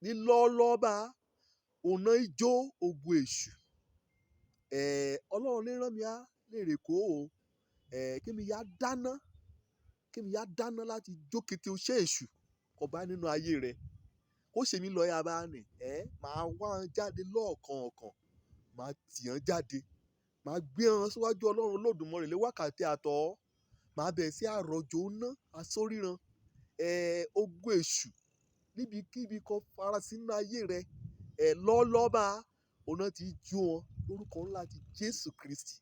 ní lọ́ọ́lọ́ọ́ bá ọ̀nà ijó ogun èṣù ọlọ́run ní rán mi á lèrè kó o kí mi yá dáná láti jó kété oṣẹ́ èṣù kọba nínú ayé rẹ kó ṣe mí lọ yá bá nì màá wá wọn jáde lọ́ọ̀kọ̀ọ̀kan màá tì wọ́n jáde màá gbé wọn síwájú ọlọ́run Olódùmarè lé wákàtí àtọ́ màá bẹ̀rẹ̀ sí àrọ̀jò ná asóríran ogun èṣù níbikíbi kan farasínú ayé rẹ lọ́ọ́lọ́ba ọ̀nà tí jó wọn lórúkọ ńlá ti Jésù Kristi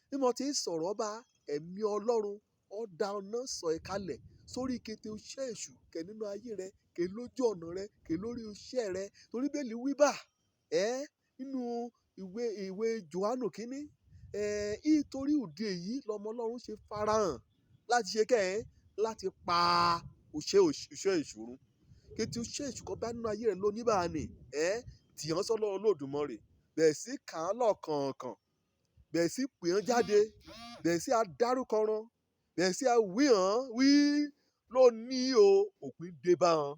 bí mo ti ń sọ̀rọ̀ bá ẹ̀mí ọlọ́run ọ̀dà ọ̀nà sọ̀ ẹ̀ kalẹ̀ sórí kété oṣẹ́ èṣù kẹ̀ nínú ayé rẹ kẹ̀ lójú ọ̀nà rẹ kẹ̀ lórí oṣẹ́ rẹ torí bẹ́ẹ̀lì wíbà nínú ìwé Jòhánù kínní nítorí òde èyí lọmọ ọlọ́run ṣe farahàn láti ṣe láti pa oṣẹ́ èṣù run kété oṣẹ́ èṣù kan bá nínú ayé rẹ lóní bá ní tì hàn sọ́lọ́run Olódùmarè bẹ̀rẹ̀ sí kàn án lọ́kànkàn bẹ̀rẹ̀ sí pè hàn jáde bẹ̀rẹ̀ sí adárúkọ ran bẹ̀rẹ̀ sí wí hàn wí lónìí o òpin dé bá hàn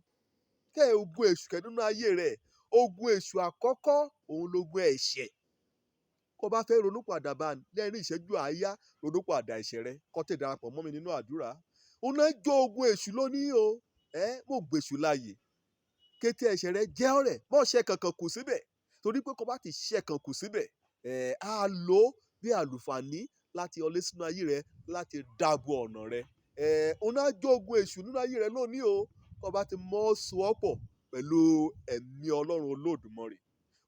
kẹ́ ogun èṣù kẹ́ nínú ayé rẹ̀ ogun èṣù àkọ́kọ́ òun lógun ẹ̀ṣẹ̀ kó bá fẹ́ ronúpìwàdà bá lẹ́rìn ìṣẹ́jú àáyá ronúpìwàdà ẹ̀ṣẹ̀ rẹ kó tẹ̀ darapọ̀ mọ́ mi nínú àdúrà òun náà jó ogun èṣù lónìí o mo gbèṣù láàyè kété ẹ̀ṣẹ̀ rẹ jẹ́ ọ̀rẹ́ bọ́ ṣe kankan kù síbẹ̀ torí pé kó bá ti ṣe kankan kù síbẹ̀ á lò ó bí àlùfààní láti ọlé sínú ayé rẹ láti dáàbò ọ̀nà rẹ òun náà jó ogun èṣù nínú ayé rẹ lónìí o kó bá ti mọ́ sowọ́pọ̀ pẹ̀lú ẹ̀mí ọlọ́run Olódùmarè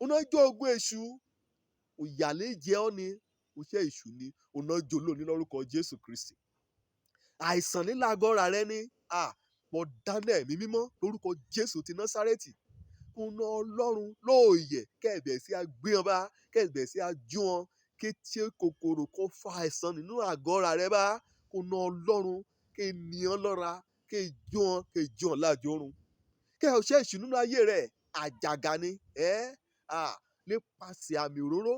òun náà jó ogun èṣù òyàlé jẹ́ ọ́ ni oṣẹ́ èṣù ni òun náà jó lónìí lórúkọ Jésù Kristi àìsàn nílágọ́ra rẹ ní mo dáná ẹ̀mí mímọ́ lórúkọ Jésù ti Násárẹ́tì kùnà ọlọ́run lóòyẹ̀ kẹ́ẹ̀bẹ̀ sí agbéyan bá kẹ́ẹ̀bẹ̀ sí ajú wọn kété kòkòrò kó fa àìsàn nínú àgọ́ra rẹ bá kùnà ọlọ́run kéènìyàn lọ́ra kéèjó wọn láàjórun kẹ́ẹ̀ṣẹ́ èṣù nínú ayé rẹ àjàgà ni nípasẹ̀ àmì òróró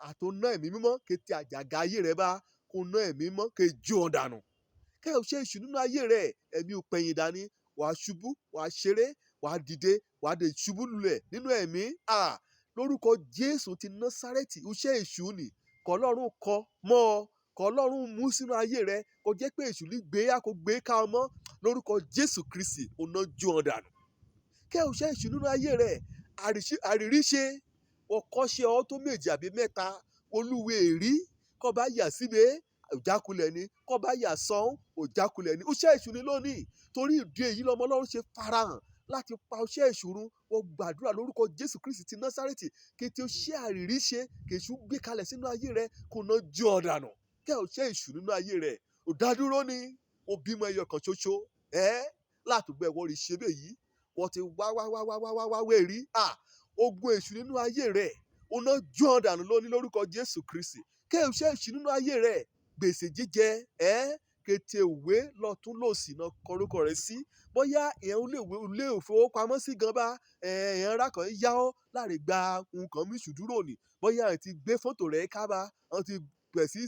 àtọ̀nà ẹ̀mí mímọ́ kété àjàgà ayé rẹ bá kùnà ẹ̀mí mímọ́ kéèjó wọn dànù kẹ́ẹ̀ṣẹ́ èṣù nínú ayé rẹ ẹ̀mí òpẹ̀yìn dání wàá ṣubú wàá ṣeré wàá dìde wàá dé ṣubú lulẹ̀ nínú ẹ̀mí lórúkọ Jésù ti Násárẹ́tì iṣẹ́ èṣù ni kọlọ́run kọ mọ́ ọ kọlọ́run mú sínú ayé rẹ kò jẹ́ pé èṣù lè gbé yá kó gbé ká ọ mọ́ lórúkọ Jésù Kristi ọ̀nà jó ọ dànù kẹ́ iṣẹ́ èṣù nínú ayé rẹ àríríṣe ọkọ́ṣe ọ tó méjì àbí mẹ́ta olúwe èrí kọ́ bá yà síbẹ̀ òjákulẹ̀ ni kọ́ bá yà sán òjákulẹ̀ ni iṣẹ́ èṣù ni lónìí torí ìdí èyí lọmọ ọlọ́run ṣe farahàn láti pa iṣẹ́ èṣù run wọ́n gbàdúrà lórúkọ Jésù Kristi ti Násárẹ́tì kété iṣẹ́ àríríṣe kèṣù gbé kalẹ̀ sínú ayé rẹ kò ná jó ọ dànù kẹ́ iṣẹ́ èṣù nínú ayé rẹ ò dádúró ni ó bímọ ẹyọ kan ṣoṣo látùgbọ́ ẹ̀wọ́ rí ṣe bẹ́ẹ̀ yìí wọ́n ti wá wẹ̀rí ogun èṣù nínú ayé rẹ ó ná jó ọ dànù lónìí lórúkọ Jésù Kristi kẹ́ iṣẹ́ èṣù nínú ayé rẹ gbèsè jíjẹ kété òwe lọ́tún lòsì náà kọrúkọ rẹ sí bóyá èèyàn lè ìfowópamọ́sí gan bá èèyàn rákàn yá ọ́ láre gba nǹkan mí ṣùdúrò ní bóyá ẹ̀ ti gbé fọ́tò rẹ̀ kábà wọ́n ti bẹ̀ sí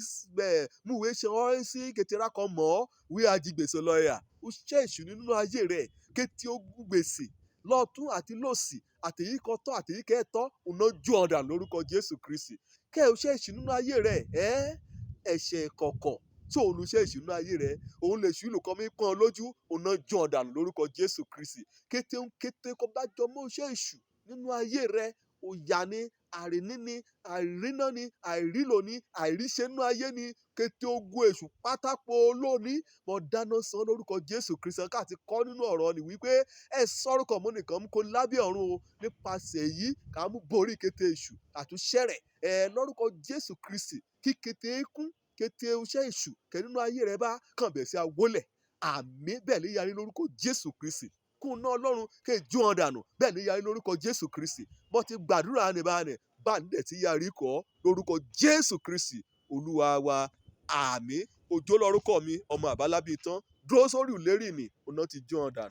múwèé ṣe ọ́ sí kété rákàn mọ́ wí ajigbèsè lọ́ọ̀yà ó ṣe èṣù nínú ayé rẹ̀ kété ogún gbèsè lọ́tún àti lòsì àtèyí kan tọ́ àtèyí kẹ́ tọ́ ọ̀nà jó ọ̀dà lórúkọ Jésù Kristi kẹ́ ò ṣe èṣù nínú ayé rẹ̀ ẹ̀ṣẹ̀ kọ̀kọ̀ tí òun lu iṣẹ́ ìṣúná ayé rẹ òun lè ṣùlù kan mí pọ́n lójú òun náà jọ ọ̀dànù lórúkọ Jésù Kristi kété kó bá jọ mọ́ iṣẹ́ ìṣù nínú ayé rẹ òyà ni àríní ni àìríná ni àìrílò ni àìríṣẹ́ nínú ayé ni kété ogun èṣù pátápọ̀ lónìí mo dáná san lórúkọ Jésù Kristi káàtì kọ́ nínú ọ̀rọ̀ ni wípé ẹ sọ́rùkọ̀ mọ́ nìkan mú kó lábẹ́ ọ̀run o nípasẹ̀ èyí kà á mú borí kété èṣù àtúnṣẹ́ rẹ̀ lórúkọ Jésù Kristi kí kété kún kété iṣẹ́ èṣù kẹ́ nínú ayé rẹ bá kàn bẹ̀ sí awólẹ̀ àmì bẹ́ẹ̀ lè yarí lórúkọ Jésù Kristi kún ná ọlọ́run kẹ́ jó wọn dànù bẹ́ẹ̀ lè yarí lórúkọ Jésù Kristi bó ti gbàdúrà ní báyìí bá ń dẹ̀ ti yarí kọ́ lórúkọ Jésù Kristi olúwa wa àmì òjò lórúkọ mi ọmọ àbálábí tán dúró sórí ìlérí mi ọ̀nà ti jó wọn dànù.